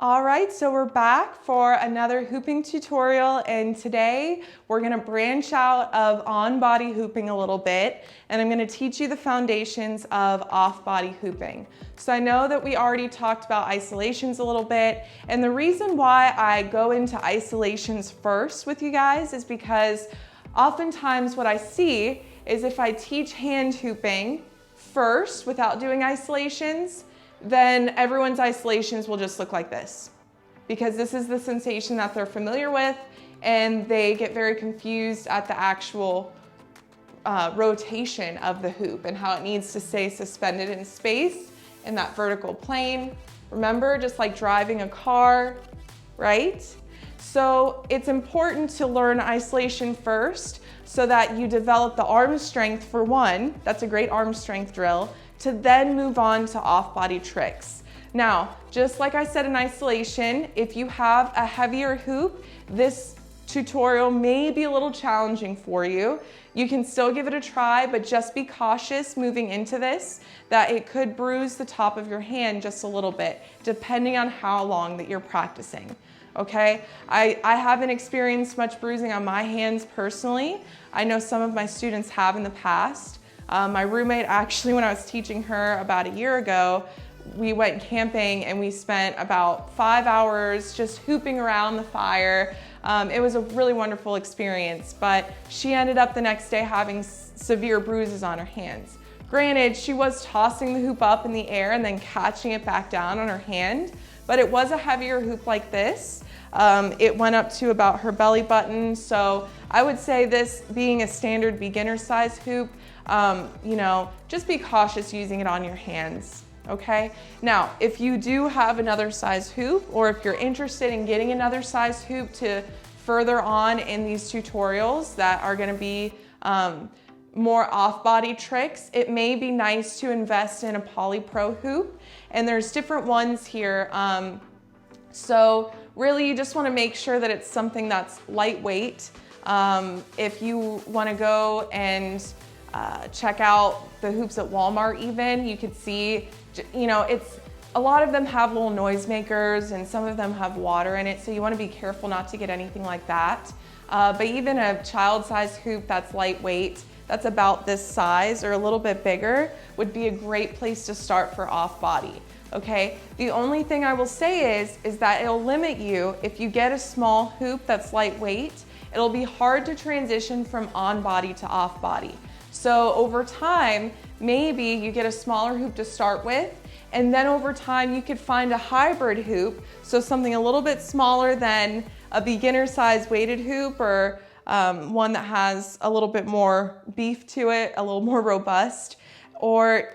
All right, so we're back for another hooping tutorial, and today we're gonna branch out of on-body hooping a little bit, and I'm gonna teach you the foundations of off-body hooping. So I know that we already talked about isolations a little bit, and the reason why I go into isolations first with you guys is because oftentimes what I see is if I teach hand hooping first without doing isolations, then everyone's isolations will just look like this, because this is the sensation that they're familiar with, and they get very confused at the actual rotation of the hoop and how it needs to stay suspended in space in that vertical plane. Remember, just like driving a car, right? So it's important to learn isolation first so that you develop the arm strength for one. That's a great arm strength drill, to then move on to off-body tricks. Now, just like I said in isolation, if you have a heavier hoop, this tutorial may be a little challenging for you. You can still give it a try, but just be cautious moving into this, that it could bruise the top of your hand just a little bit, depending on how long that you're practicing. Okay, I haven't experienced much bruising on my hands personally. I know some of my students have in the past. My roommate, actually, when I was teaching her about a year ago, we went camping and we spent about 5 hours just hooping around the fire. It was a really wonderful experience, but she ended up the next day having severe bruises on her hands. Granted, she was tossing the hoop up in the air and then catching it back down on her hand, but it was a heavier hoop like this. It went up to about her belly button, so I would say this being a standard beginner size hoop, just be cautious using it on your hands, okay? Now, if you do have another size hoop, or if you're interested in getting another size hoop to further on in these tutorials that are gonna be more off-body tricks, it may be nice to invest in a Poly Pro hoop, and there's different ones here. So really you just wanna make sure that it's something that's lightweight. If you wanna go and check out the hoops at Walmart even, you could see, a lot of them have little noisemakers and some of them have water in it, so you want to be careful not to get anything like that. But even a child-sized hoop that's lightweight, that's about this size or a little bit bigger, would be a great place to start for off-body. Okay, the only thing I will say is that it'll limit you. If you get a small hoop that's lightweight, it'll be hard to transition from on-body to off-body. So over time, maybe you get a smaller hoop to start with, and then over time you could find a hybrid hoop, so something a little bit smaller than a beginner size weighted hoop, or one that has a little bit more beef to it, a little more robust, or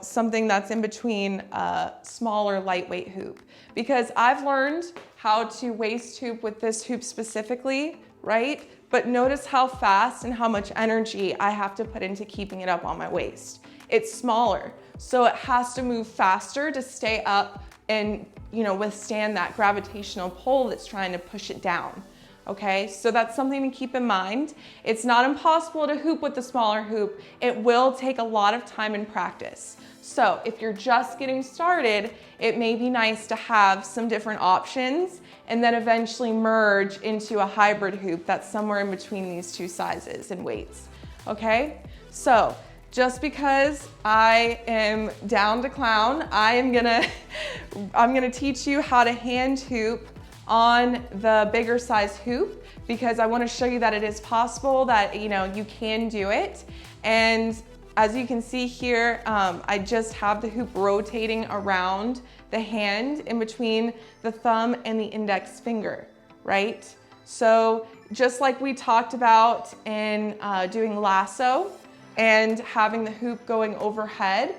something that's in between a smaller lightweight hoop. Because I've learned how to waist hoop with this hoop specifically, right? But notice how fast and how much energy I have to put into keeping it up on my waist. It's smaller, so it has to move faster to stay up and withstand that gravitational pull that's trying to push it down. Okay, so that's something to keep in mind. It's not impossible to hoop with the smaller hoop. It will take a lot of time and practice. So if you're just getting started, it may be nice to have some different options and then eventually merge into a hybrid hoop that's somewhere in between these two sizes and weights. Okay, so just because I am down to clown, I'm gonna teach you how to hand hoop on the bigger size hoop, because I want to show you that it is possible, that you can do it. And as you can see here, I just have the hoop rotating around the hand in between the thumb and the index finger, right? So just like we talked about in doing lasso and having the hoop going overhead,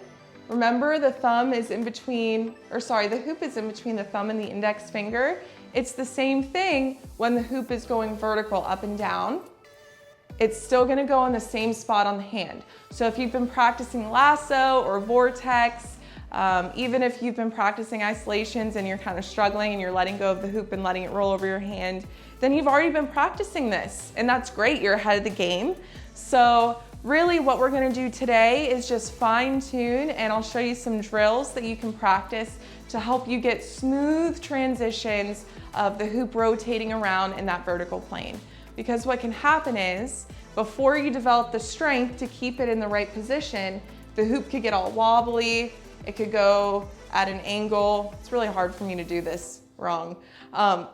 remember the thumb is in between, the hoop is in between the thumb and the index finger. It's the same thing when the hoop is going vertical up and down. It's still gonna go in the same spot on the hand. So if you've been practicing lasso or vortex, even if you've been practicing isolations and you're kind of struggling and you're letting go of the hoop and letting it roll over your hand, then you've already been practicing this, and that's great, you're ahead of the game. So really what we're gonna do today is just fine tune, and I'll show you some drills that you can practice to help you get smooth transitions of the hoop rotating around in that vertical plane. Because what can happen is, before you develop the strength to keep it in the right position, the hoop could get all wobbly, it could go at an angle. It's really hard for me to do this wrong.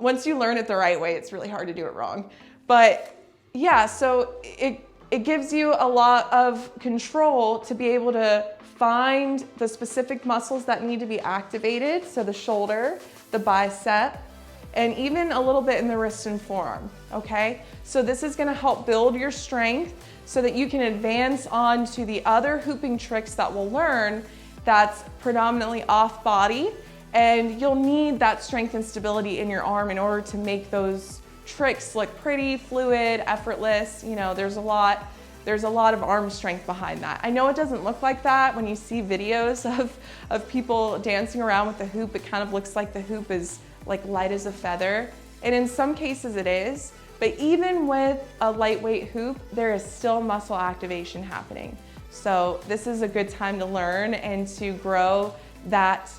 Once you learn it the right way, it's really hard to do it wrong. But yeah, so it gives you a lot of control to be able to find the specific muscles that need to be activated. So the shoulder, the bicep, and even a little bit in the wrist and forearm, okay? So this is gonna help build your strength so that you can advance on to the other hooping tricks that we'll learn that's predominantly off body, and you'll need that strength and stability in your arm in order to make those tricks look pretty, fluid, effortless. You know, there's a lot of arm strength behind that. I know it doesn't look like that when you see videos of people dancing around with the hoop. It kind of looks like the hoop is like light as a feather, and in some cases it is, but even with a lightweight hoop, there is still muscle activation happening. So this is a good time to learn and to grow that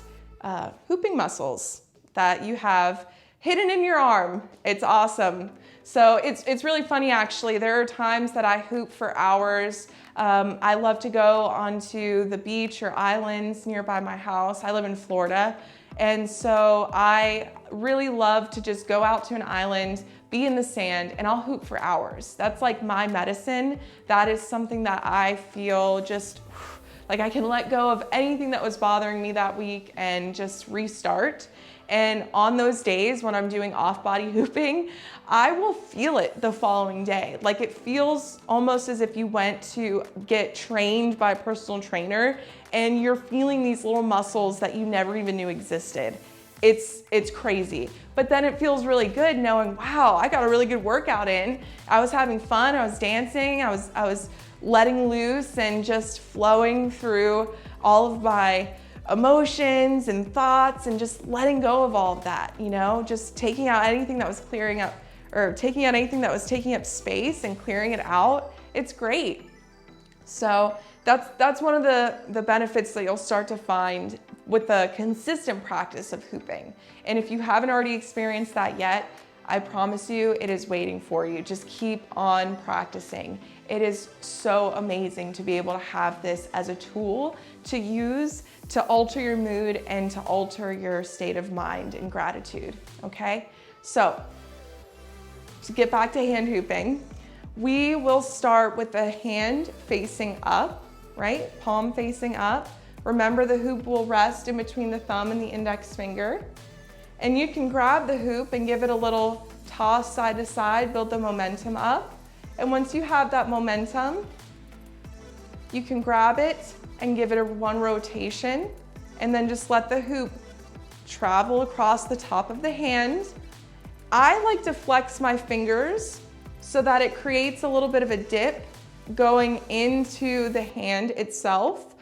hooping muscles that you have hidden in your arm. It's awesome. So it's really funny, actually. There are times that I hoop for hours. I love to go onto the beach or islands nearby my house. I live in Florida. And so I really love to just go out to an island, be in the sand, and I'll hoop for hours. That's like my medicine. That is something that I feel just like I can let go of anything that was bothering me that week and just restart. And on those days when I'm doing off-body hooping, I will feel it the following day. Like it feels almost as if you went to get trained by a personal trainer and you're feeling these little muscles that you never even knew existed. It's crazy. But then it feels really good knowing, wow, I got a really good workout in. I was having fun, I was dancing, I was letting loose and just flowing through all of my emotions and thoughts and just letting go of all of that, you know, just taking out anything that was clearing up or taking out anything that was taking up space and clearing it out. It's great. So that's one of the benefits that you'll start to find with the consistent practice of hooping. And if you haven't already experienced that yet, I promise you it is waiting for you. Just keep on practicing. It is so amazing to be able to have this as a tool to use to alter your mood and to alter your state of mind and gratitude, okay? So, to get back to hand hooping, we will start with the hand facing up, right? Palm facing up. Remember, the hoop will rest in between the thumb and the index finger. And you can grab the hoop and give it a little toss side to side, build the momentum up. And once you have that momentum, you can grab it and give it one rotation, and then just let the hoop travel across the top of the hand. I like to flex my fingers so that it creates a little bit of a dip going into the hand itself.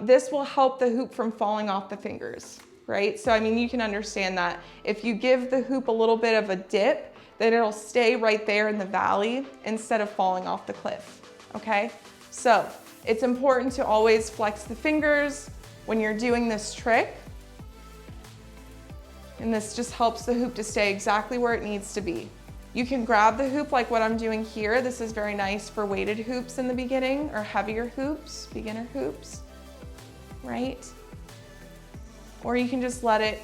This will help the hoop from falling off the fingers, right? So, I mean, you can understand that if you give the hoop a little bit of a dip, then it'll stay right there in the valley instead of falling off the cliff, okay? So, it's important to always flex the fingers when you're doing this trick. And this just helps the hoop to stay exactly where it needs to be. You can grab the hoop like what I'm doing here. This is very nice for weighted hoops in the beginning, or heavier hoops, beginner hoops, right? Or you can just let it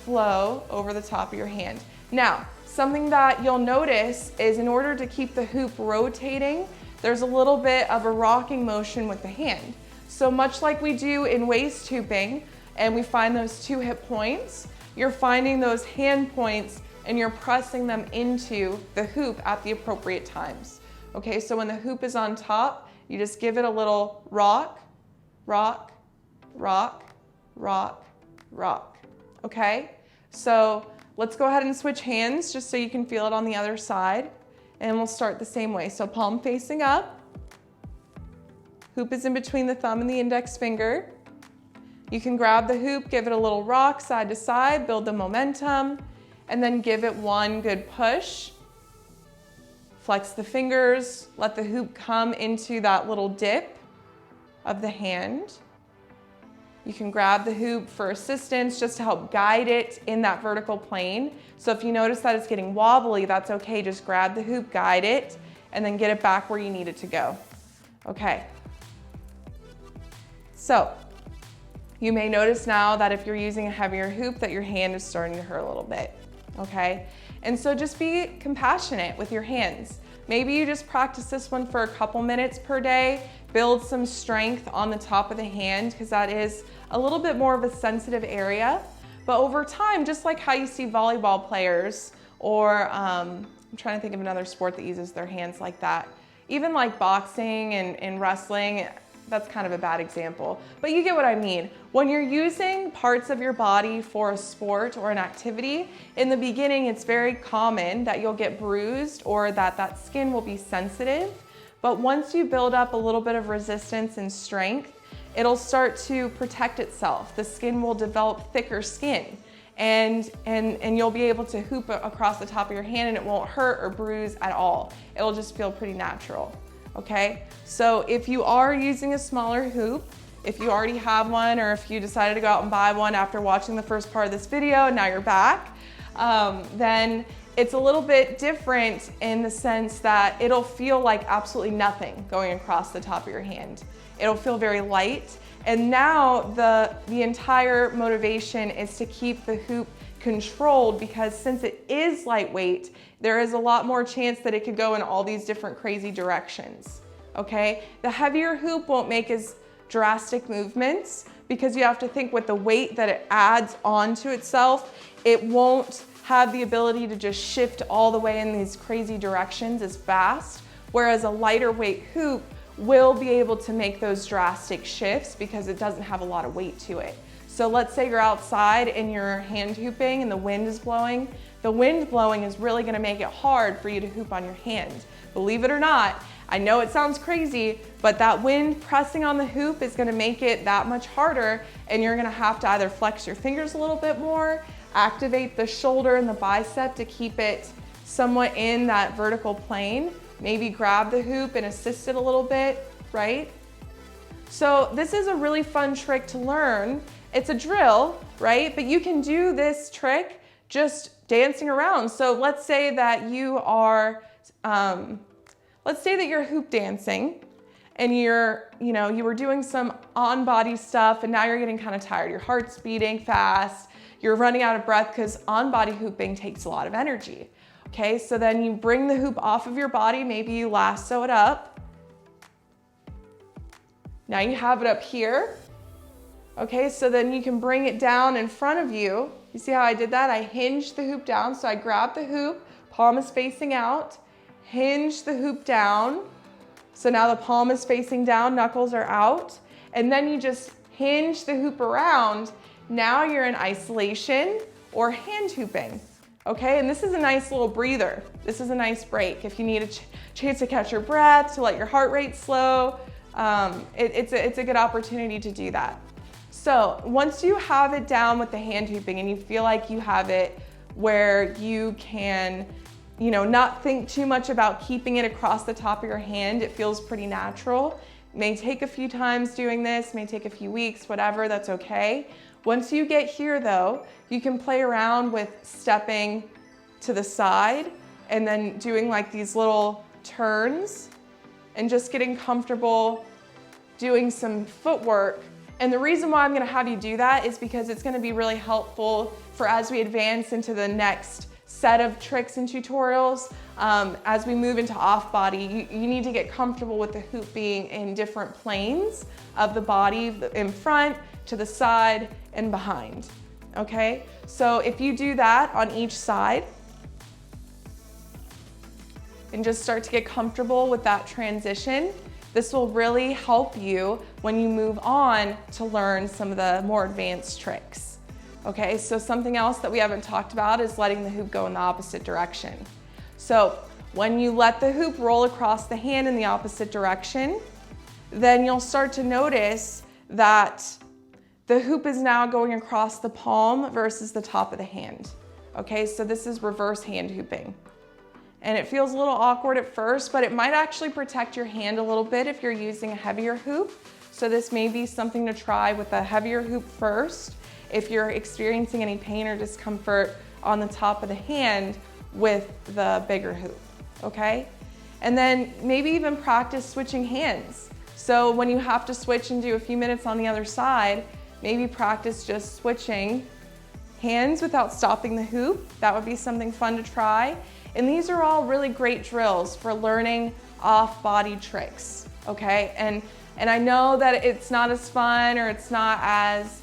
flow over the top of your hand. Now, something that you'll notice is in order to keep the hoop rotating, there's a little bit of a rocking motion with the hand. So much like we do in waist hooping, and we find those two hip points, you're finding those hand points and you're pressing them into the hoop at the appropriate times. Okay, so when the hoop is on top, you just give it a little rock, rock, rock, rock, rock, okay? So let's go ahead and switch hands just so you can feel it on the other side. And we'll start the same way. So palm facing up, hoop is in between the thumb and the index finger. You can grab the hoop, give it a little rock side to side, build the momentum, and then give it one good push. Flex the fingers, let the hoop come into that little dip of the hand. You can grab the hoop for assistance just to help guide it in that vertical plane. So if you notice that it's getting wobbly, that's okay. Just grab the hoop, guide it, and then get it back where you need it to go. Okay. So you may notice now that if you're using a heavier hoop that your hand is starting to hurt a little bit, okay? And so just be compassionate with your hands. Maybe you just practice this one for a couple minutes per day, build some strength on the top of the hand because that is a little bit more of a sensitive area. But over time, just like how you see volleyball players or I'm trying to think of another sport that uses their hands like that. Even like boxing and wrestling, that's kind of a bad example, but you get what I mean. When you're using parts of your body for a sport or an activity, in the beginning it's very common that you'll get bruised or that skin will be sensitive. But once you build up a little bit of resistance and strength, it'll start to protect itself. The skin will develop thicker skin and you'll be able to hoop across the top of your hand and it won't hurt or bruise at all. It'll just feel pretty natural. Okay, so if you are using a smaller hoop, if you already have one or if you decided to go out and buy one after watching the first part of this video and now you're back, then it's a little bit different in the sense that it'll feel like absolutely nothing going across the top of your hand. It'll feel very light, and now the entire motivation is to keep the hoop controlled because since it is lightweight, there is a lot more chance that it could go in all these different crazy directions, okay? The heavier hoop won't make as drastic movements because you have to think with the weight that it adds onto itself, it won't have the ability to just shift all the way in these crazy directions as fast, whereas a lighter weight hoop will be able to make those drastic shifts because it doesn't have a lot of weight to it. So let's say you're outside and you're hand hooping and the wind is blowing. The wind blowing is really gonna make it hard for you to hoop on your hand. Believe it or not, I know it sounds crazy, but that wind pressing on the hoop is gonna make it that much harder and you're gonna have to either flex your fingers a little bit more, activate the shoulder and the bicep to keep it somewhat in that vertical plane, maybe grab the hoop and assist it a little bit, right? So this is a really fun trick to learn. It's a drill, right? But you can do this trick just dancing around. So let's say that you are, let's say that you're hoop dancing and you were doing some on-body stuff and now you're getting kind of tired. Your heart's beating fast. You're running out of breath because on-body hooping takes a lot of energy. Okay, so then you bring the hoop off of your body. Maybe you lasso it up. Now you have it up here. Okay, so then you can bring it down in front of you. You see how I did that? I hinged the hoop down. So I grabbed the hoop, palm is facing out, hinge the hoop down. So now the palm is facing down, knuckles are out. And then you just hinge the hoop around. Now you're in isolation or hand hooping. Okay, and this is a nice little breather. This is a nice break. If you need a chance to catch your breath, to let your heart rate slow, it's a good opportunity to do that. So once you have it down with the hand hooping and you feel like you have it where you can, not think too much about keeping it across the top of your hand, it feels pretty natural. It may take a few times doing this, may take a few weeks, whatever, that's okay. Once you get here though, you can play around with stepping to the side and then doing like these little turns and just getting comfortable doing some footwork. And the reason why I'm gonna have you do that is because it's gonna be really helpful for as we advance into the next set of tricks and tutorials. As we move into off body, you need to get comfortable with the hoop being in different planes of the body, in front, to the side, and behind, okay? So if you do that on each side, and just start to get comfortable with that transition, this will really help you when you move on to learn some of the more advanced tricks. Okay, so something else that we haven't talked about is letting the hoop go in the opposite direction. So when you let the hoop roll across the hand in the opposite direction, then you'll start to notice that the hoop is now going across the palm versus the top of the hand. Okay, so this is reverse hand hooping. And it feels a little awkward at first, but it might actually protect your hand a little bit if you're using a heavier hoop. So this may be something to try with a heavier hoop first if you're experiencing any pain or discomfort on the top of the hand with the bigger hoop, okay? And then maybe even practice switching hands. So when you have to switch and do a few minutes on the other side, maybe practice just switching hands without stopping the hoop. That would be something fun to try. And these are all really great drills for learning off-body tricks, okay? And I know that it's not as fun or it's not as,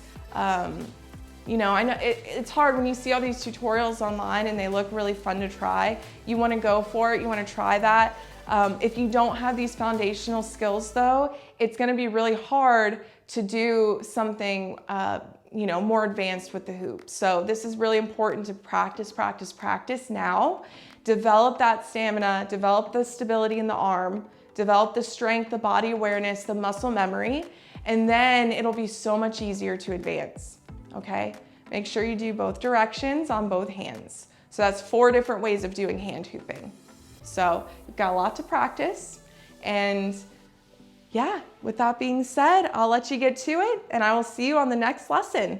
you know, I know it's hard when you see all these tutorials online and they look really fun to try. You want to go for it, you want to try that. If you don't have these foundational skills though, it's going to be really hard to do something you know, more advanced with the hoop. So this is really important to practice, practice, practice now. Develop that stamina, develop the stability in the arm, develop the strength, the body awareness, the muscle memory, and then it'll be so much easier to advance, okay? Make sure you do both directions on both hands. So that's 4 different ways of doing hand hooping. So you've got a lot to practice, and yeah, with that being said, I'll let you get to it and I will see you on the next lesson.